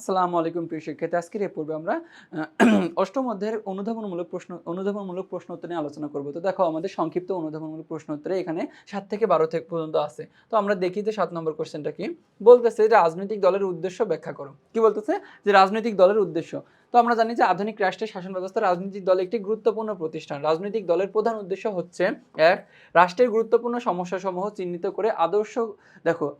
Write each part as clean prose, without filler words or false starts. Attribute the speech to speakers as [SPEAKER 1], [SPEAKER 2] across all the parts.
[SPEAKER 1] আসসালামু আলাইকুম প্রিয় শিক্ষার্থী। আজকের এই পর্বে আমরা অষ্টম অধ্যায়ের অনুধাবনমূলক প্রশ্ন উত্তর নিয়ে আলোচনা করব। তো দেখো আমাদের সংক্ষিপ্ত অনুধাবনমূলক প্রশ্ন উত্তরে এখানে ৭ থেকে ১২ পর্যন্ত আছে। তো আমরা দেখি যে ৭ নম্বর কোয়েশ্চেনটা কি? বলতেছে যে রাজনৈতিক দলের উদ্দেশ্য ব্যাখ্যা করো। কি বলতেছে? যে রাজনৈতিক দলের উদ্দেশ্য। তো আমরা জানি যে আধুনিক রাষ্ট্রের শাসন ব্যবস্থা রাজনৈতিক দল একটি গুরুত্বপূর্ণ প্রতিষ্ঠান। রাজনৈতিক দলের প্রধান উদ্দেশ্য হচ্ছে ১. রাষ্ট্রের গুরুত্বপূর্ণ সমস্যাসমূহ চিহ্নিত করে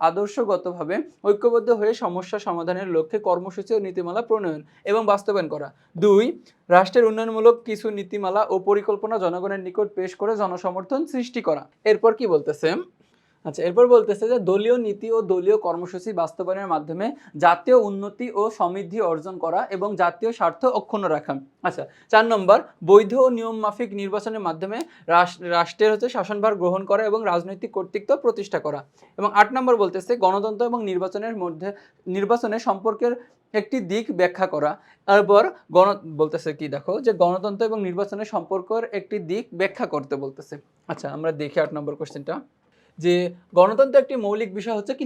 [SPEAKER 1] আদর্শগতভাবে ঐক্যবদ্ধ হয়ে সমস্যা সমাধানের লক্ষ্যে কর্মসূচি ও নীতিমালা প্রণয়ন এবং বাস্তবায়ন করা। ২. রাষ্ট্রের উন্নয়নমূলক কিছু নীতিমালা ও পরিকল্পনা জনগণের নিকট পেশ করে জনসমর্থন সৃষ্টি করা। এরপর কি বলতেছে? এরপর বলতেছে যে দলীয় নীতি ও দলীয় কর্মসূচি বাস্তবায়নের মাধ্যমে জাতীয় উন্নতি ও সমৃদ্ধি অর্জন করা এবং জাতীয় স্বার্থ অক্ষুণ্ণ রাখা। ৪ নম্বর বৈধ ও নিয়ম মাফিক নির্বাচনের মাধ্যমে রাষ্ট্রের শাসনভার গ্রহণ করা এবং রাজনৈতিক কর্তৃত্ব প্রতিষ্ঠা করা। এবং ৮ নম্বর বলতেছে গণতন্ত্র এবং নির্বাচনের সম্পর্কের একটি দিক ব্যাখ্যা করা। তারপর বলতেছে কি দেখো যে গণতন্ত্র এবং নির্বাচনের সম্পর্কের একটি দিক ব্যাখ্যা করতে বলতেছে। আমরা দেখি ৮ নম্বর কোশ্চেনটা, যে গণতন্ত্র একটি মৌলিক বিষয় হচ্ছে কি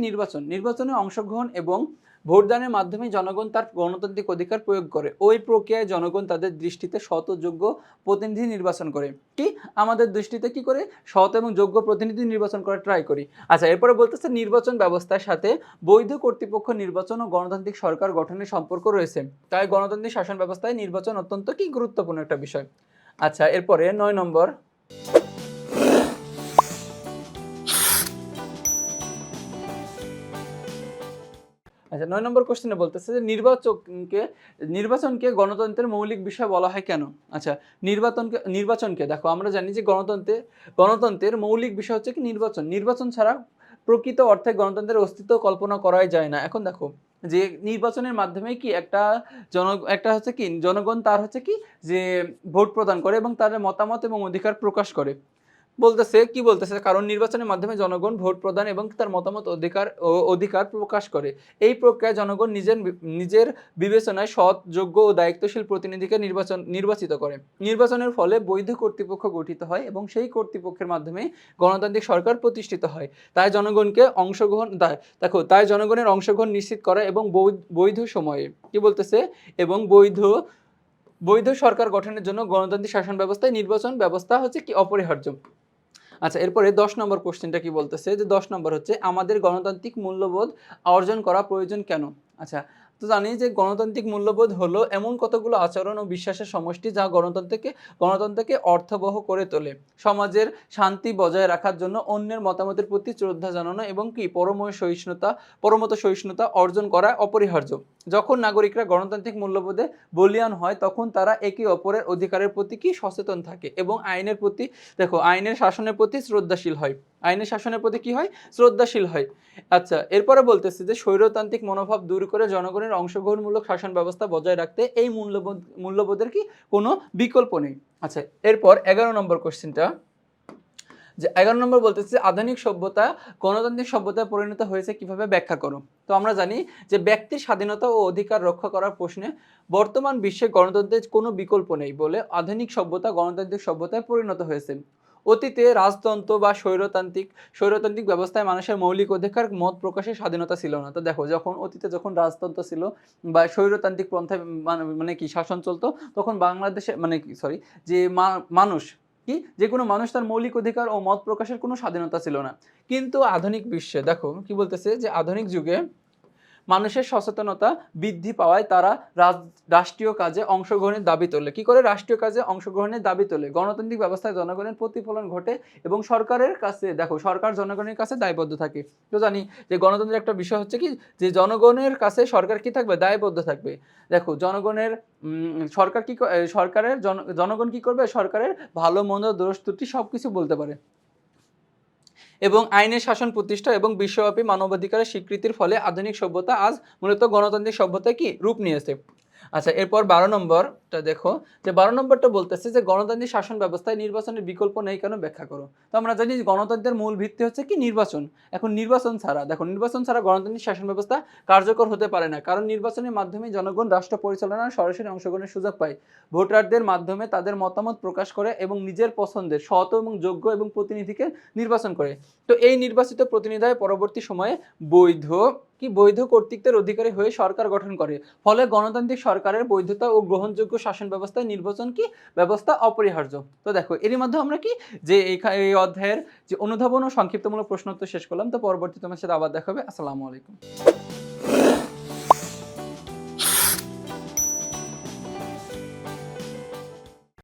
[SPEAKER 1] নির্বাচনে অংশগ্রহণ এবং ভোটদানের মাধ্যমে জনগণ তার গণতান্ত্রিক অধিকার প্রয়োগ করে। ওই প্রক্রিয়ায় জনগণ তাদের দৃষ্টিতে সৎ ও যোগ্য প্রতিনিধি নির্বাচন করে। আমাদের দৃষ্টিতে কি করে? সৎ এবং যোগ্য প্রতিনিধি নির্বাচন করার ট্রাই করি। এরপরে বলতেছে নির্বাচন ব্যবস্থার সাথে বৈধ কর্তৃপক্ষ নির্বাচন ও গণতান্ত্রিক সরকার গঠনের সম্পর্ক রয়েছে। তাই গণতান্ত্রিক শাসন ব্যবস্থায় নির্বাচন অত্যন্ত গুরুত্বপূর্ণ একটা বিষয়। এরপরে ৯ নম্বর, ৯ নম্বর কোশ্চেনে বলতেছে যে নির্বাচনকে গণতন্ত্রের মৌলিক বিষয় বলা হয় কেন? নির্বাচনকে দেখো আমরা জানি যে গণতন্ত্রের মৌলিক বিষয় হচ্ছে কি নির্বাচন ছাড়া প্রকৃত অর্থে গণতন্ত্রের অস্তিত্ব কল্পনা করাই যায় না। এখন দেখো যে নির্বাচনের মাধ্যমে কি একটা হচ্ছে কি জনগণ তার হচ্ছে কি যে ভোট প্রদান করে এবং তাদের মতামত এবং অধিকার প্রকাশ করে। বলতেছে কারণ নির্বাচনের মাধ্যমে জনগণ ভোট প্রদান এবং তার মতামত অধিকার প্রকাশ করে। এই প্রক্রিয়ায় জনগণ নিজের বিবেচনায় সৎ, যোগ্য ও দায়িত্বশীল প্রতিনিধিকে নির্বাচিত করে। নির্বাচনের ফলে বৈধ কর্তৃপক্ষ গঠিত হয় এবং সেই কর্তৃপক্ষের মাধ্যমে গণতান্ত্রিক সরকার প্রতিষ্ঠিত হয়। তাই জনগণের অংশগ্রহণ নিশ্চিত করা এবং বৈধ সময়ে কি বলতেছে এবং বৈধ সরকার গঠনের জন্য গণতান্ত্রিক শাসন ব্যবস্থায় নির্বাচন ব্যবস্থা হচ্ছে কি অপরিহার্য। এরপরে ১০ নম্বর কোশ্চেনটা কি বলতেছে যে ১০ নম্বর হচ্ছে আমাদের গণতান্ত্রিক মূল্যবোধ অর্জন করা প্রয়োজন কেন? তো জানি যে গণতান্ত্রিক মূল্যবোধ হলো এমন কতগুলো আচরণ ও বিশ্বাসের সমষ্টি যা গণতন্ত্রকে অর্থবহ করে তোলে। সমাজের শান্তি বজায় রাখার জন্য অন্যের মতামতের প্রতি শ্রদ্ধা জানানো এবং কি পরমত সহিষ্ণুতা অর্জন করা অপরিহার্য। যখন নাগরিকরা গণতান্ত্রিক মূল্যবোধে বলীয়ান হয় তখন তারা একে অপরের অধিকারের প্রতি কি সচেতন থাকে এবং আইনের শাসনের প্রতি শ্রদ্ধাশীল হয়। আইনের শাসনের প্রতি কি হয়? শ্রদ্ধাশীল হয়। এরপরে বলতেছে যে স্বৈরতান্ত্রিক মনোভাব দূর করে জনগণের অংশগ্রহণমূলক শাসন ব্যবস্থা বজায় রাখতে এই মূল্যবোধের কি কোনো বিকল্প নেই। এরপর ১১ নম্বর কোশ্চেনটা, যে ১১ নম্বর বলতেছে আধুনিক সভ্যতা গণতান্ত্রিক সভ্যতায় পরিণত হয়েছে কিভাবে ব্যাখ্যা করো। তো আমরা জানি যে ব্যক্তির স্বাধীনতা ও অধিকার রক্ষা করার প্রশ্নে বর্তমান বিশ্বে গণতন্ত্রের কোনো বিকল্প নেই বলে আধুনিক সভ্যতা গণতান্ত্রিক সভ্যতায় পরিণত হয়েছে। অতীতে রাজতন্ত্র বা স্বৈরতান্ত্রিক ব্যবস্থায় মানুষের মৌলিক অধিকার মত প্রকাশের স্বাধীনতা ছিল না। তো দেখো অতীতে যখন রাজতন্ত্র ছিল বা স্বৈরতান্ত্রিক পন্থায় মানে কি শাসন চলতো, তখন বাংলাদেশে মানুষ যে কোনো মানুষ তার মৌলিক অধিকার ও মত প্রকাশের কোনো স্বাধীনতা ছিল না। কিন্তু আধুনিক বিশ্বে দেখো কি বলতেছে যে আধুনিক যুগে মানুষের সচেতনতা বৃদ্ধি পাওয়ায় তারা রাষ্ট্রীয় কাজে অংশগ্রহণের দাবি তোলে। কি করে? রাষ্ট্রীয় কাজে অংশগ্রহণের দাবি তোলে। গণতান্ত্রিক ব্যবস্থায় জনগণের প্রতিফলন ঘটে এবং সরকার জনগণের কাছে দায়বদ্ধ থাকে। তো জানি যে গণতন্ত্রের একটা বিষয় হচ্ছে কি যে জনগণের কাছে সরকার কি থাকবে? দায়বদ্ধ থাকবে। দেখো জনগণ কি করবে? সরকারের ভালো মন্দ দোষ ত্রুটি সবকিছু বলতে পারে এবং আইনের শাসন প্রতিষ্ঠা এবং বিশ্বব্যাপী মানবাধিকারের স্বীকৃতির ফলে আধুনিক সভ্যতা আজ মূলত গণতান্ত্রিক সভ্যতায় কি রূপ নিয়েছে। এরপর ১২ নম্বরটা দেখো, যে ১২ নম্বরটা বলতেছে যে গণতান্ত্রিক শাসন ব্যবস্থায় নির্বাচনের বিকল্প নেই কেন ব্যাখ্যা করো। তো আমরা জানি গণতন্ত্রের মূল ভিত্তি হচ্ছে কি নির্বাচন। এখন নির্বাচন ছাড়া গণতান্ত্রিক শাসন ব্যবস্থা কার্যকর হতে পারে না, কারণ নির্বাচনের মাধ্যমে জনগণ রাষ্ট্র পরিচালনার সরাসরি অংশগ্রহণের সুযোগ পায়। ভোটারদের মাধ্যমে তাদের মতামত প্রকাশ করে এবং নিজের পছন্দের সৎ এবং যোগ্য এবং প্রতিনিধিকে নির্বাচন করে। তো এই নির্বাচিত প্রতিনিধি পরবর্তী সময়ে বৈধ কি বৈধ কর্তৃত্বের অধিকারী হয়ে সরকার গঠন করে, ফলে গণতান্ত্রিক সরকারের বৈধতা ও গ্রহণযোগ্য শাসন ব্যবস্থায় নির্বাচন কি ব্যবস্থা অপরিহার্য। তো দেখো এরই মধ্যে আমরা কি যে এই অধ্যায়ের যে অনুধাবন ও সংক্ষিপ্তমূলক প্রশ্নোত্তর শেষ করলাম। তো পরবর্তী তোমার সাথে আবার দেখা হবে। আসসালামু আলাইকুম।